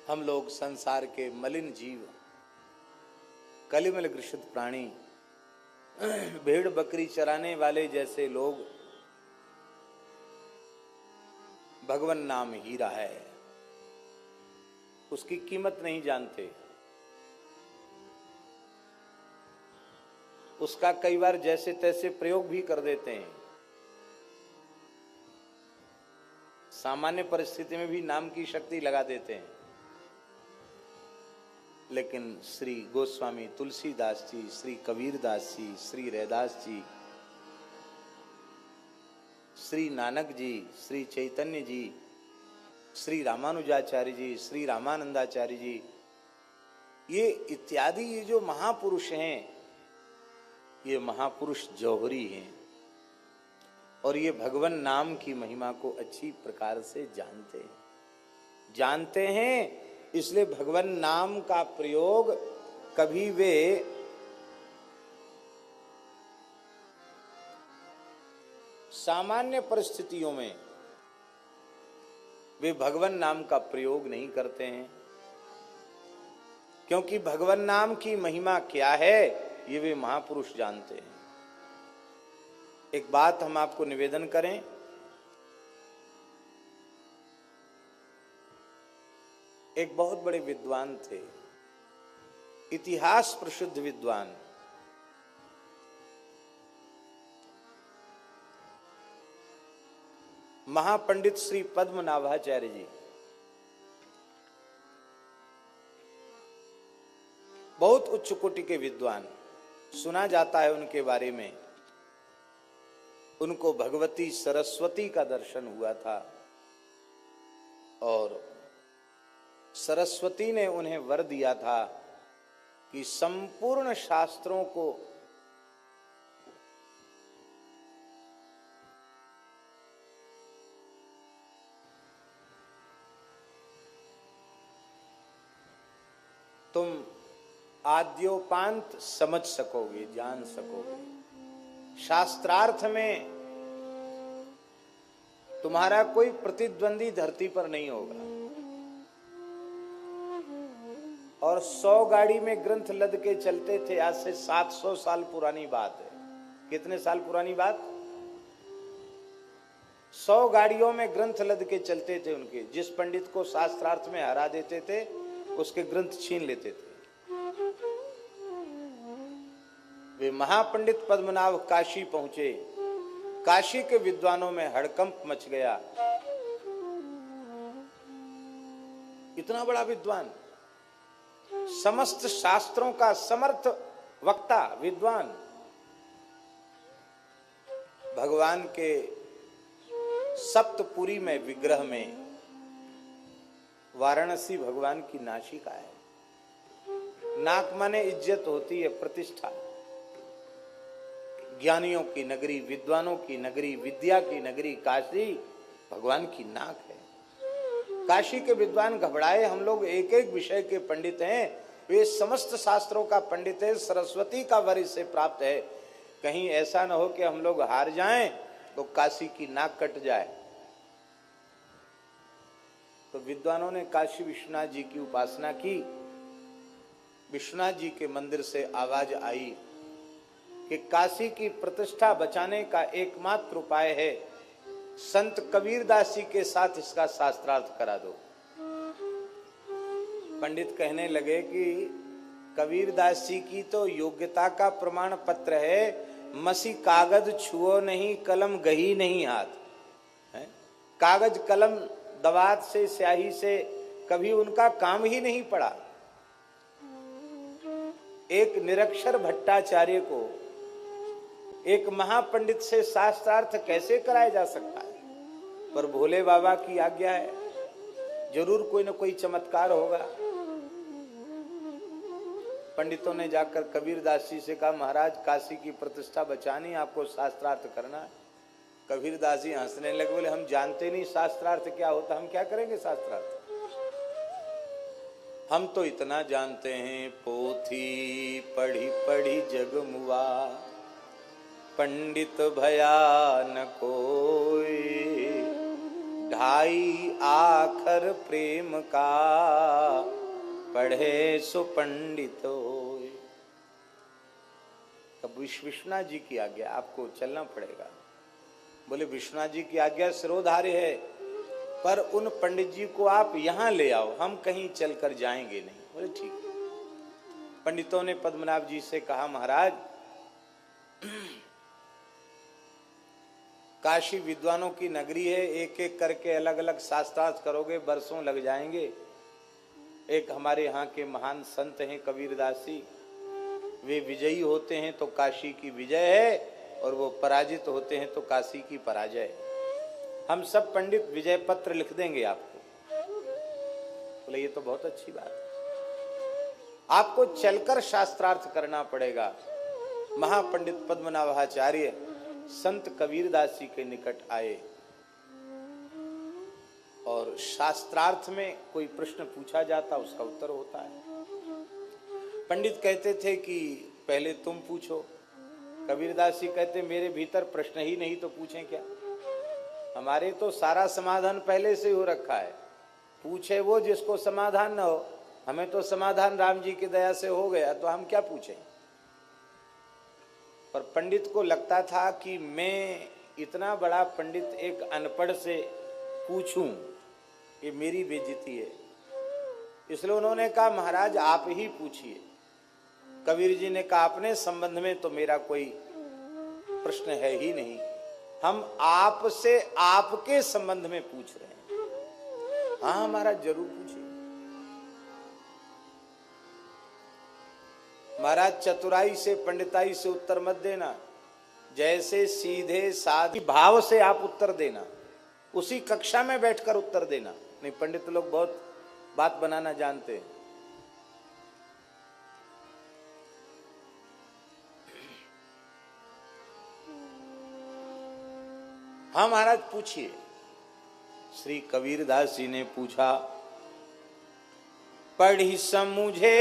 हम लोग संसार के मलिन जीव, कलिमल ग्रसित प्राणी, भेड़ बकरी चराने वाले जैसे लोग भगवान नाम हीरा है, उसकी कीमत नहीं जानते। उसका कई बार जैसे तैसे प्रयोग भी कर देते हैं। सामान्य परिस्थिति में भी नाम की शक्ति लगा देते हैं। लेकिन श्री गोस्वामी तुलसीदास जी, श्री कबीरदास जी, श्री रैदास जी, श्री नानक जी, श्री चैतन्य जी, श्री रामानुजाचार्य जी, श्री रामानंदाचार्य जी, ये इत्यादि ये जो महापुरुष हैं, ये महापुरुष जौहरी हैं और ये भगवान नाम की महिमा को अच्छी प्रकार से जानते हैं। इसलिए भगवान नाम का प्रयोग कभी वे सामान्य परिस्थितियों में वे भगवान नाम का प्रयोग नहीं करते हैं, क्योंकि भगवान नाम की महिमा क्या है ये वे महापुरुष जानते हैं। एक बात हम आपको निवेदन करें, एक बहुत बड़े विद्वान थे, इतिहास प्रसिद्ध विद्वान, महापंडित श्री पद्मनाभाचार्य जी। बहुत उच्च कोटि के विद्वान, सुना जाता है उनके बारे में, उनको भगवती सरस्वती का दर्शन हुआ था और सरस्वती ने उन्हें वर दिया था कि संपूर्ण शास्त्रों को तुम आद्योपांत समझ सकोगे, जान सकोगे। शास्त्रार्थ में तुम्हारा कोई प्रतिद्वंदी धरती पर नहीं होगा। और 100 गाड़ी में ग्रंथ लद के चलते थे, आज से 700 साल पुरानी बात है। कितने साल पुरानी बात? 100 गाड़ियों में ग्रंथ लद के चलते थे उनके। जिस पंडित को शास्त्रार्थ में हरा देते थे उसके ग्रंथ छीन लेते थे। वे महापंडित पद्मनाभ काशी पहुंचे। काशी के विद्वानों में हड़कंप मच गया। इतना बड़ा विद्वान, समस्त शास्त्रों का समर्थ वक्ता विद्वान, भगवान के सप्तपुरी में विग्रह में वाराणसी भगवान की नासिका है। नाक माने इज्जत होती है, प्रतिष्ठा। ज्ञानियों की नगरी, विद्वानों की नगरी, विद्या की नगरी काशी भगवान की नाक है। काशी के विद्वान घबराए, हम लोग एक एक विषय के पंडित हैं, वे समस्त शास्त्रों का पंडित है, सरस्वती का वर इससे प्राप्त है, कहीं ऐसा न हो कि हम लोग हार जाएं तो काशी की नाक कट जाए। तो विद्वानों ने काशी विश्वनाथ जी की उपासना की। विश्वनाथ जी के मंदिर से आवाज आई कि काशी की प्रतिष्ठा बचाने का एकमात्र उपाय है, संत कबीरदास जी के साथ इसका शास्त्रार्थ करा दो। पंडित कहने लगे कि कबीरदास जी की तो योग्यता का प्रमाण पत्र है, मसी कागज छुओ नहीं, कलम गही नहीं हाथ है। कागज कलम दवात से, स्याही से कभी उनका काम ही नहीं पड़ा। एक निरक्षर भट्टाचार्य को एक महापंडित से शास्त्रार्थ कैसे कराया जा सकता है? पर भोले बाबा की आज्ञा है, जरूर कोई न कोई चमत्कार होगा। पंडितों ने जाकर कबीरदास जी से कहा, महाराज काशी की प्रतिष्ठा बचानी, आपको शास्त्रार्थ करना है। कबीरदास जी हंसने लगे, बोले हम जानते नहीं शास्त्रार्थ क्या होता, हम क्या करेंगे शास्त्रार्थ? हम तो इतना जानते हैं, पोथी पढ़ी पढ़ी जग मुआ, पंडित भया न कोई, ढाई आखर प्रेम का, पढ़े सो पंडित होए। तब विश्वनाथ जी की आज्ञा, आपको चलना पड़ेगा। बोले विश्वनाथ जी की आज्ञा सिरोधार्य है, पर उन पंडित जी को आप यहां ले आओ, हम कहीं चलकर जाएंगे नहीं। बोले ठीक है। पंडितों ने पद्मनाभ जी से कहा, महाराज काशी विद्वानों की नगरी है, एक एक करके अलग अलग शास्त्रार्थ करोगे, बरसों लग जाएंगे। एक हमारे यहाँ के महान संत हैं कबीरदास जी, वे विजयी होते हैं तो काशी की विजय है, और वो पराजित होते हैं तो काशी की पराजय है। हम सब पंडित विजय पत्र लिख देंगे आपको। बोले ये तो बहुत अच्छी बात है। आपको चलकर शास्त्रार्थ करना पड़ेगा। महापंडित पद्मनाभाचार्य संत कबीरदास जी के निकट आए और शास्त्रार्थ में कोई प्रश्न पूछा जाता, उसका उत्तर होता है। पंडित कहते थे कि पहले तुम पूछो। कबीरदास जी कहते मेरे भीतर प्रश्न ही नहीं तो पूछें क्या, हमारे तो सारा समाधान पहले से हो रखा है। पूछे वो जिसको समाधान न हो, हमें तो समाधान राम जी की दया से हो गया, तो हम क्या पूछें। पर पंडित को लगता था कि मैं इतना बड़ा पंडित एक अनपढ़ से पूछूं, ये मेरी बेइज्जती है। इसलिए उन्होंने कहा महाराज आप ही पूछिए। कबीर जी ने कहा अपने संबंध में तो मेरा कोई प्रश्न है ही नहीं, हम आपसे आपके संबंध में पूछ रहे हैं। हाँ महाराज जरूर पूछिए। महाराज चतुराई से पंडिताई से उत्तर मत देना, जैसे सीधे साधे भाव से आप उत्तर देना, उसी कक्षा में बैठकर उत्तर देना। नहीं, पंडित लोग बहुत बात बनाना जानते हैं। हाँ महाराज पूछिए। श्री कबीरदास जी ने पूछा, पढ़ी समझे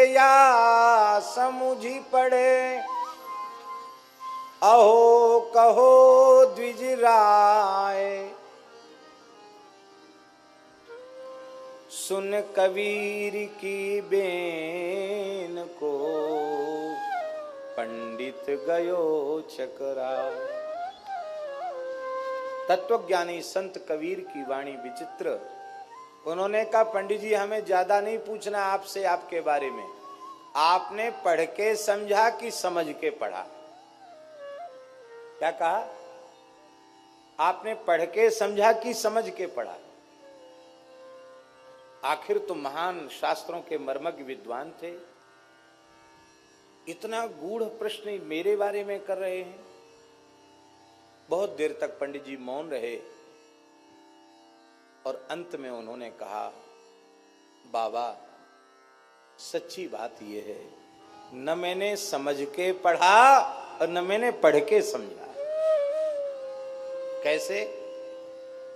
या समझी पढ़े, अहो कहो द्विज राय, सुन कबीर की बेन को पंडित गयो चकरा। तत्वज्ञानी संत कबीर की वाणी विचित्र। उन्होंने कहा पंडित जी हमें ज्यादा नहीं पूछना आपसे आपके बारे में, आपने पढ़ के समझा कि समझ के पढ़ा। क्या कहा? आपने पढ़ के समझा कि समझ के पढ़ा। आखिर तो महान शास्त्रों के मर्मज्ञ विद्वान थे, इतना गूढ़ प्रश्न मेरे बारे में कर रहे हैं। बहुत देर तक पंडित जी मौन रहे और अंत में उन्होंने कहा, बाबा सच्ची बात यह है, न मैंने समझ के पढ़ा और न मैंने पढ़ के समझा। कैसे?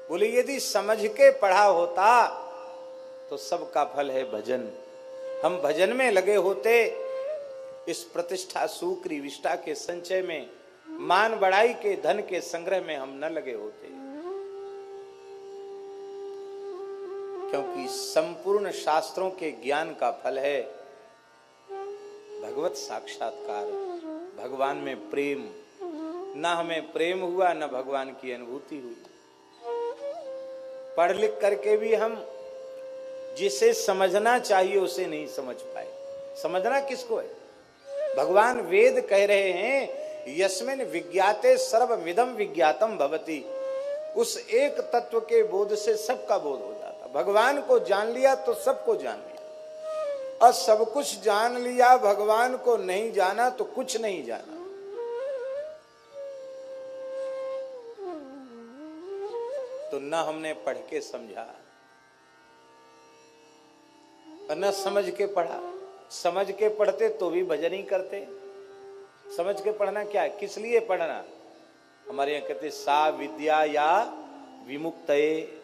बोले यदि समझ के पढ़ा होता तो सबका फल है भजन, हम भजन में लगे होते, इस प्रतिष्ठा सुक्री विष्ठा के संचय में, मान बढ़ाई के धन के संग्रह में हम न लगे होते। क्योंकि संपूर्ण शास्त्रों के ज्ञान का फल है भगवत साक्षात्कार, भगवान में प्रेम। न हमें प्रेम हुआ न भगवान की अनुभूति हुई। पढ़ लिख करके भी हम जिसे समझना चाहिए उसे नहीं समझ पाए। समझना किसको है? भगवान वेद कह रहे हैं यस्मिन विज्ञाते सर्वमिदं विज्ञातम भवति। उस एक तत्व के बोध से सबका बोध हो जाता। भगवान को जान लिया तो सबको जान लिया, और सब कुछ जान लिया भगवान को नहीं जाना तो कुछ नहीं जाना। तो न हमने पढ़ के समझा और न समझ के पढ़ा। समझ के पढ़ते तो भी भजन ही करते। समझ के पढ़ना क्या है? किस लिए पढ़ना? हमारे यहाँ कहते सा विद्या या विमुक्तये,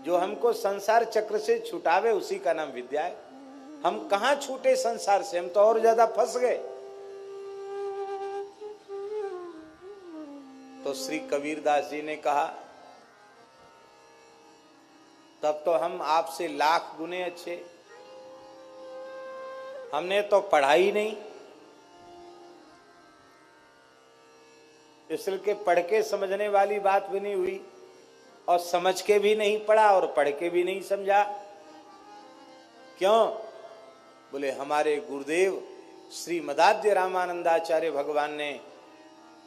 जो हमको संसार चक्र से छुटावे उसी का नाम विद्या है। हम कहाँ छूटे संसार से, हम तो और ज्यादा फंस गए। तो श्री कबीरदास जी ने कहा तब तो हम आपसे लाख गुने अच्छे। हमने तो पढ़ाई नहीं, इसलिए के पढ़ के समझने वाली बात भी नहीं हुई, और समझ के भी नहीं पढ़ा और पढ़ के भी नहीं समझा। क्यों? बोले हमारे गुरुदेव श्री मदाद्य रामानंदाचार्य भगवान ने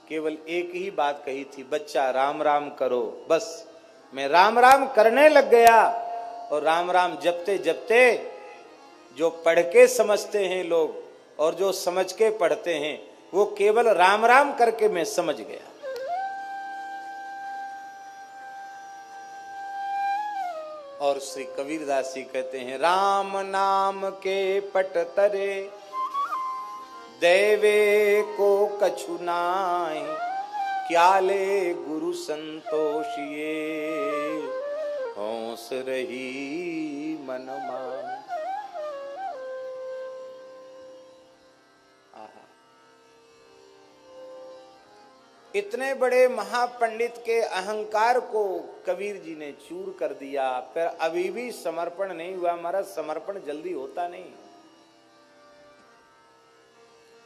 केवल एक ही बात कही थी, बच्चा राम राम करो। बस मैं राम राम करने लग गया, और राम राम जपते जपते जो पढ़ के समझते हैं लोग और जो समझ के पढ़ते हैं, वो केवल राम राम करके मैं समझ गया। और श्री कबीरदास जी कहते हैं, राम नाम के पट तरे दैवे को कछु नाहि, क्या ले गुरु संतोषिए हौस रही मन मान। इतने बड़े महापंडित के अहंकार को कबीर जी ने चूर कर दिया, फिर अभी भी समर्पण नहीं हुआ। हमारा समर्पण जल्दी होता नहीं।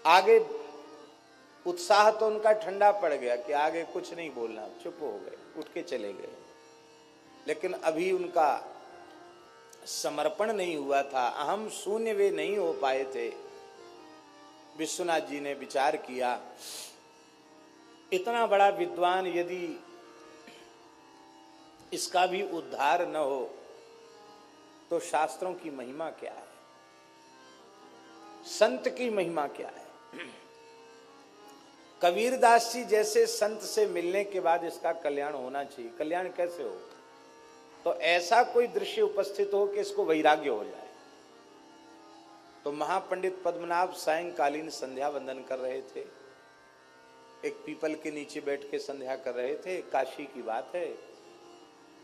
आगे उत्साह तो उनका ठंडा पड़ गया कि आगे कुछ नहीं बोलना, चुप हो गए, उठ के चले गए। लेकिन अभी उनका समर्पण नहीं हुआ था, अहम शून्य वे नहीं हो पाए थे। विश्वनाथ जी ने विचार किया, इतना बड़ा विद्वान यदि इसका भी उद्धार न हो तो शास्त्रों की महिमा क्या है, संत की महिमा क्या है। कबीरदास जी जैसे संत से मिलने के बाद इसका कल्याण होना चाहिए। कल्याण कैसे हो? तो ऐसा कोई दृश्य उपस्थित हो कि इसको वैराग्य हो जाए। तो महापंडित पद्मनाभ सायंकालीन संध्या वंदन कर रहे थे, एक पीपल के नीचे बैठ के संध्या कर रहे थे, काशी की बात है।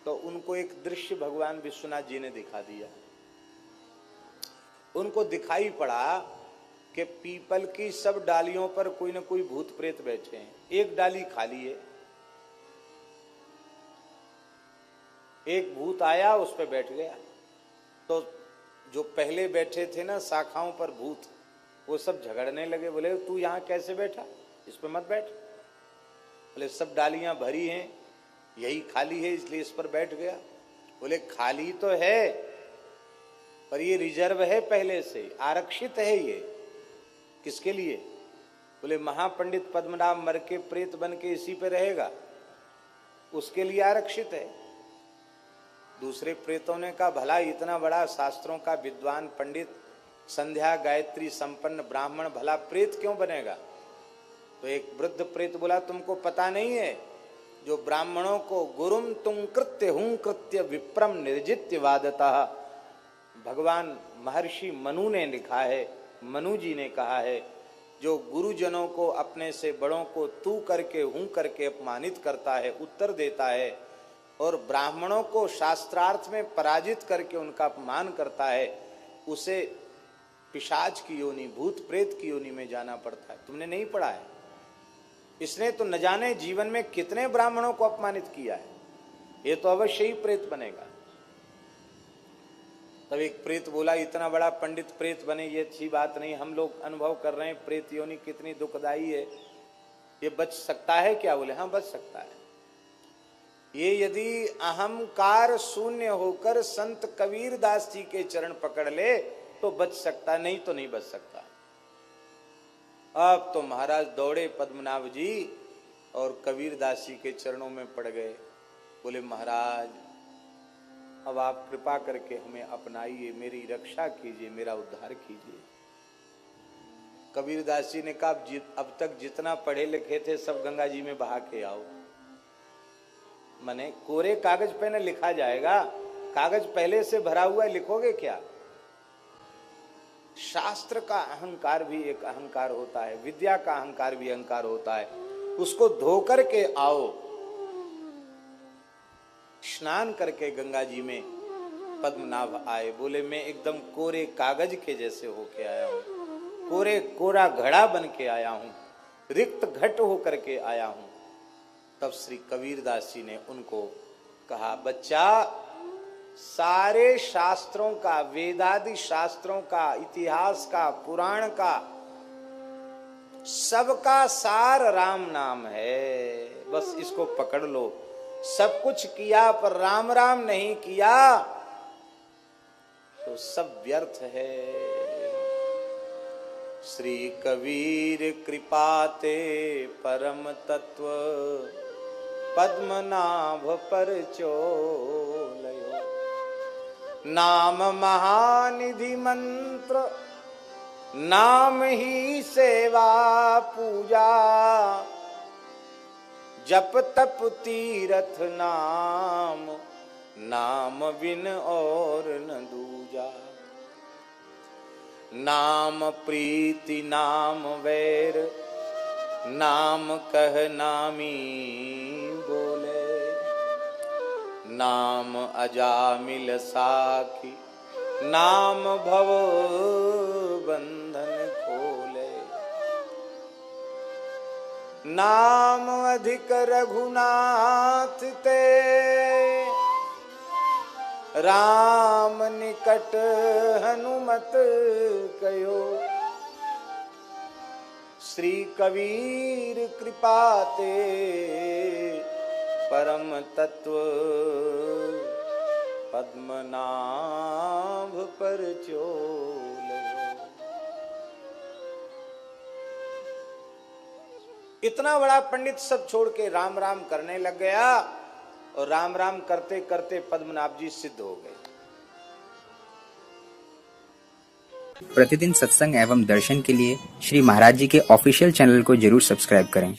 तो उनको एक दृश्य भगवान विश्वनाथ जी ने दिखा दिया। उनको दिखाई पड़ा कि पीपल की सब डालियों पर कोई न कोई भूत प्रेत बैठे हैं, एक डाली खाली है। एक भूत आया, उस पर बैठ गया। तो जो पहले बैठे थे ना शाखाओं पर भूत, वो सब झगड़ने लगे। बोले तू यहां कैसे बैठा, इस पर मत बैठ। बोले सब डालियां भरी हैं, यही खाली है इसलिए इस पर बैठ गया। बोले खाली तो है पर ये रिजर्व है, पहले से आरक्षित है। ये किसके लिए? बोले महापंडित पद्मनाभ मर के प्रेत बन के इसी पे रहेगा, उसके लिए आरक्षित है। दूसरे प्रेतों ने कहा भला इतना बड़ा शास्त्रों का विद्वान पंडित, संध्या गायत्री संपन्न ब्राह्मण, भला प्रेत क्यों बनेगा? तो एक वृद्ध प्रेत बोला तुमको पता नहीं है, जो ब्राह्मणों को गुरुम तुम कृत्य हूं कृत्य विप्रम निर्जित्य वादतः, भगवान महर्षि मनु ने लिखा है, मनु जी ने कहा है, जो गुरुजनों को अपने से बड़ों को तू करके हूं करके अपमानित करता है, उत्तर देता है, और ब्राह्मणों को शास्त्रार्थ में पराजित करके उनका अपमान करता है, उसे पिशाच की योनि, भूत प्रेत की योनि में जाना पड़ता है। तुमने नहीं पढ़ा है? इसने तो न जाने जीवन में कितने ब्राह्मणों को अपमानित किया है, ये तो अवश्य ही प्रेत बनेगा। तब एक प्रेत बोला इतना बड़ा पंडित प्रेत बने ये अच्छी बात नहीं, हम लोग अनुभव कर रहे हैं प्रेत योनि कितनी दुखदाई है, ये बच सकता है क्या? बोले हाँ बच सकता है। ये यदि अहंकार शून्य होकर संत कबीर दास जी के चरण पकड़ ले तो बच सकता, नहीं तो नहीं बच सकता। अब तो महाराज दौड़े पद्मनाभ जी और कबीर दास जी के चरणों में पड़ गए। बोले महाराज अब आप कृपा करके हमें अपनाइए, मेरी रक्षा कीजिए, मेरा उद्धार कीजिए। कबीर दास जी ने कहा अब तक जितना पढ़े लिखे थे सब गंगा जी में बहा के आओ। माने कोरे कागज पे न लिखा जाएगा, कागज पहले से भरा हुआ है, लिखोगे क्या? शास्त्र का अहंकार भी एक अहंकार होता है, विद्या का अहंकार भी अहंकार होता है, उसको धो करके आओ। स्नान करके गंगा जी में पद्मनाभ आए। बोले मैं एकदम कोरे कागज के जैसे होके आया हूं, कोरा घड़ा बन के आया हूं, रिक्त घट होकर के आया हूं। तब श्री कबीरदास जी ने उनको कहा बच्चा सारे शास्त्रों का, वेदादि शास्त्रों का, इतिहास का, पुराण का, सबका सार राम नाम है। बस इसको पकड़ लो। सब कुछ किया पर राम राम नहीं किया तो सब व्यर्थ है। श्री कबीर कृपाते परम तत्व पद्मनाभ पर चोलयो। नाम महानिधि मंत्र, नाम ही सेवा पूजा, जप तप तीरथ नाम, नाम बिन और न दूजा। नाम प्रीति नाम वैर, नाम कह नामी बोले। नाम अजामिल साखी, नाम भव बंधन खोले। नाम अधिक रघुनाथ ते, राम निकट हनुमत कयो। श्री कबीर कृपाते परम तत्व पद्मनाभ पर चोलयो। इतना बड़ा पंडित सब छोड़ के राम राम करने लग गया और राम राम करते करते पद्मनाभ जी सिद्ध हो गए। प्रतिदिन सत्संग एवं दर्शन के लिए श्री महाराज जी के ऑफिशियल चैनल को जरूर सब्सक्राइब करें।